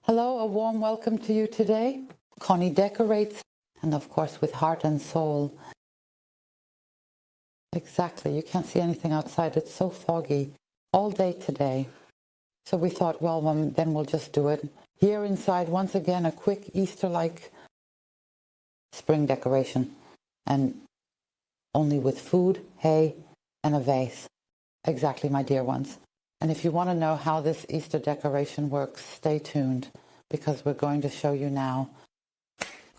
Hello, a warm welcome to you today. Conny decorates, and of course with heart and soul. Exactly, you can't see anything outside. It's so foggy all day today. So we thought, well, then we'll just do it. Here inside, once again, a quick Easter-like spring decoration. And only with food, hay, and a vase. Exactly, my dear ones. And if you want to know how this Easter decoration works, stay tuned, because we're going to show you now.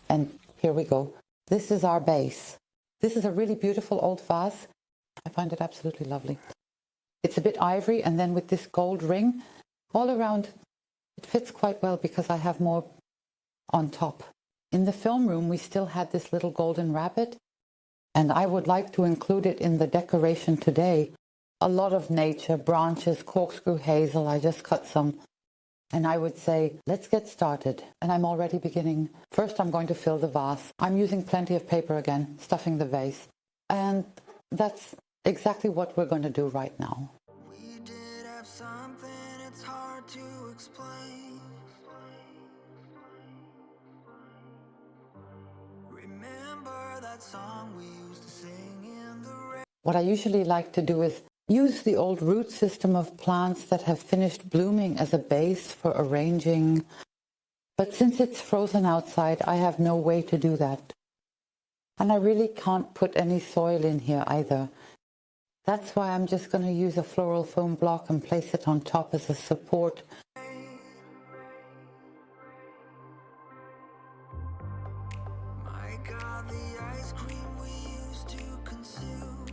And here we go. This is our base. This is a really beautiful old vase. I find it absolutely lovely. It's a bit ivory, and then with this gold ring all around, it fits quite well because I have more on top. In the film room, we still had this little golden rabbit, and I would like to include it in the decoration today. A lot of nature, branches, corkscrew hazel. I just cut some. And I would say, let's get started. And I'm already beginning. First, I'm going to fill the vase. I'm using plenty of paper again, stuffing the vase. And that's exactly what we're going to do right now. We did have something it's hard to explain. Remember that song we used to sing in the rain? What I usually like to do is use the old root system of plants that have finished blooming as a base for arranging. But since it's frozen outside, I have no way to do that. And I really can't put any soil in here either. That's why I'm just going to use a floral foam block and place it on top as a support. My God, the ice cream we used to consume.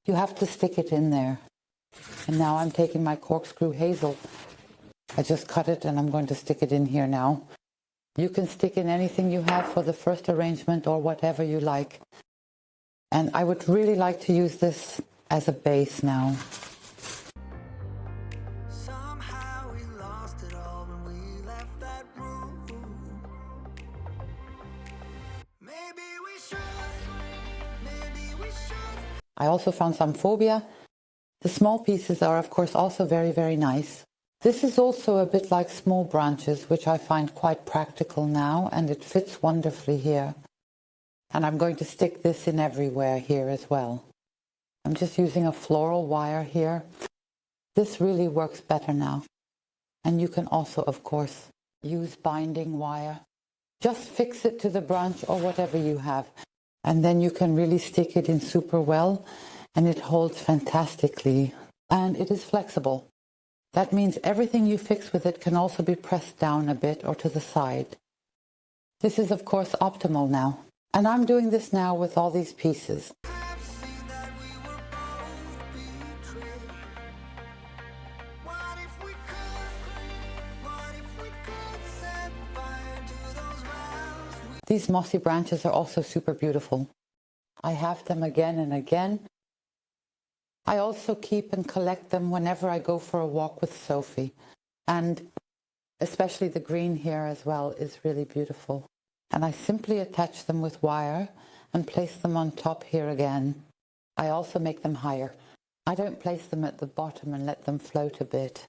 You have to stick it in there. And now I'm taking my corkscrew hazel. I just cut it and I'm going to stick it in here now. You can stick in anything you have for the first arrangement or whatever you like. And I would really like to use this as a base now. Somehow we lost it all when we left that room. Maybe we should. I also found some phobia. The small pieces are of course also very, very nice. This is also a bit like small branches, which I find quite practical now, and it fits wonderfully here. And I'm going to stick this in everywhere here as well. I'm just using a floral wire here. This really works better now. And you can also, of course, use binding wire. Just fix it to the branch or whatever you have. And then you can really stick it in super well, and it holds fantastically. And it is flexible. That means everything you fix with it can also be pressed down a bit or to the side. This is of course optimal now. And I'm doing this now with all these pieces. These mossy branches are also super beautiful. I have them again and again. I also keep and collect them whenever I go for a walk with Sophie. And especially the green here as well is really beautiful. And I simply attach them with wire and place them on top here again. I also make them higher. I don't place them at the bottom and let them float a bit.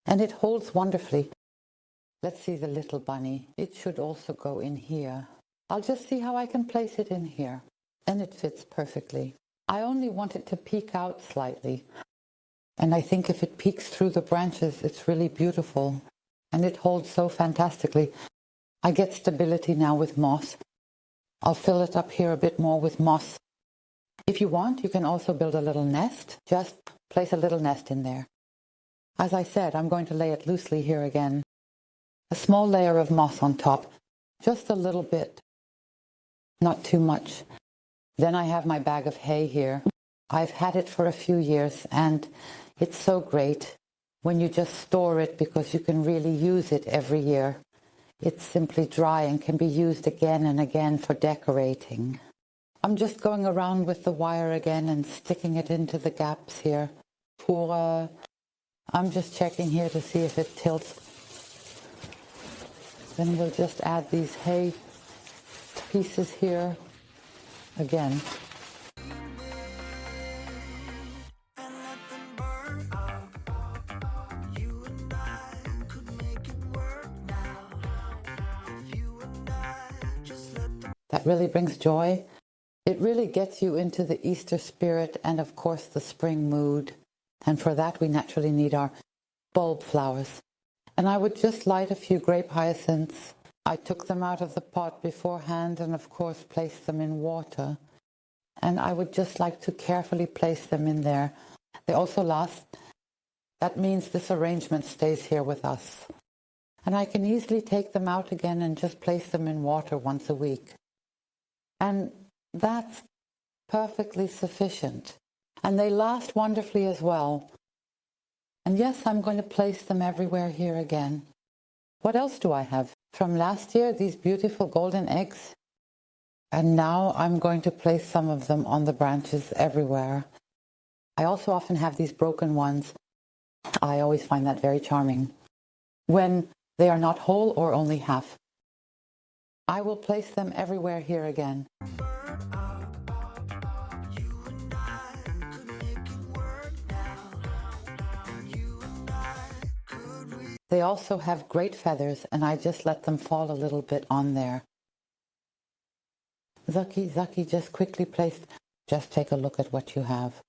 And it holds wonderfully. Let's see the little bunny. It should also go in here. I'll just see how I can place it in here. And it fits perfectly. I only want it to peek out slightly. And I think if it peeks through the branches, it's really beautiful. And it holds so fantastically. I get stability now with moss. I'll fill it up here a bit more with moss. If you want, you can also build a little nest. Just place a little nest in there. As I said, I'm going to lay it loosely here again. A small layer of moss on top. Just a little bit. Not too much. Then I have my bag of hay here. I've had it for a few years and it's so great when you just store it because you can really use it every year. It's simply dry and can be used again and again for decorating. I'm just going around with the wire again and sticking it into the gaps here. I'm just checking here to see if it tilts. Then we'll just add these hay pieces here again. And let them burn. that really brings joy. It really gets you into the Easter spirit and, of course, the spring mood. And for that, we naturally need our bulb flowers. And I would just light a few grape hyacinths. I took them out of the pot beforehand and, of course, placed them in water. And I would just like to carefully place them in there. They also last. That means this arrangement stays here with us. And I can easily take them out again and just place them in water once a week. And that's perfectly sufficient. And they last wonderfully as well. And yes, I'm going to place them everywhere here again. What else do I have? From last year, these beautiful golden eggs. And now I'm going to place some of them on the branches everywhere. I also often have these broken ones. I always find that very charming. When they are not whole or only half. I will place them everywhere here again. They also have great feathers, and I just let them fall a little bit on there. Zaki just quickly placed. Just take a look at what you have.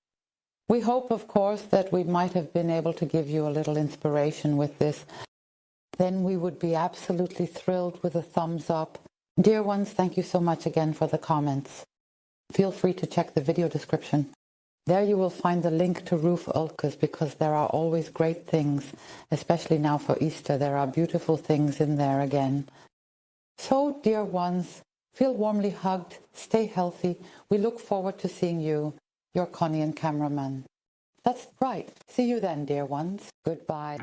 We hope, of course, that we might have been able to give you a little inspiration with this. Then we would be absolutely thrilled with a thumbs up. Dear ones, thank you so much again for the comments. Feel free to check the video description. There you will find the link to Roof Ulkes, because there are always great things, especially now for Easter. There are beautiful things in there again. So, dear ones, feel warmly hugged, stay healthy. We look forward to seeing you, your Conny and cameraman. That's right. See you then, dear ones. Goodbye.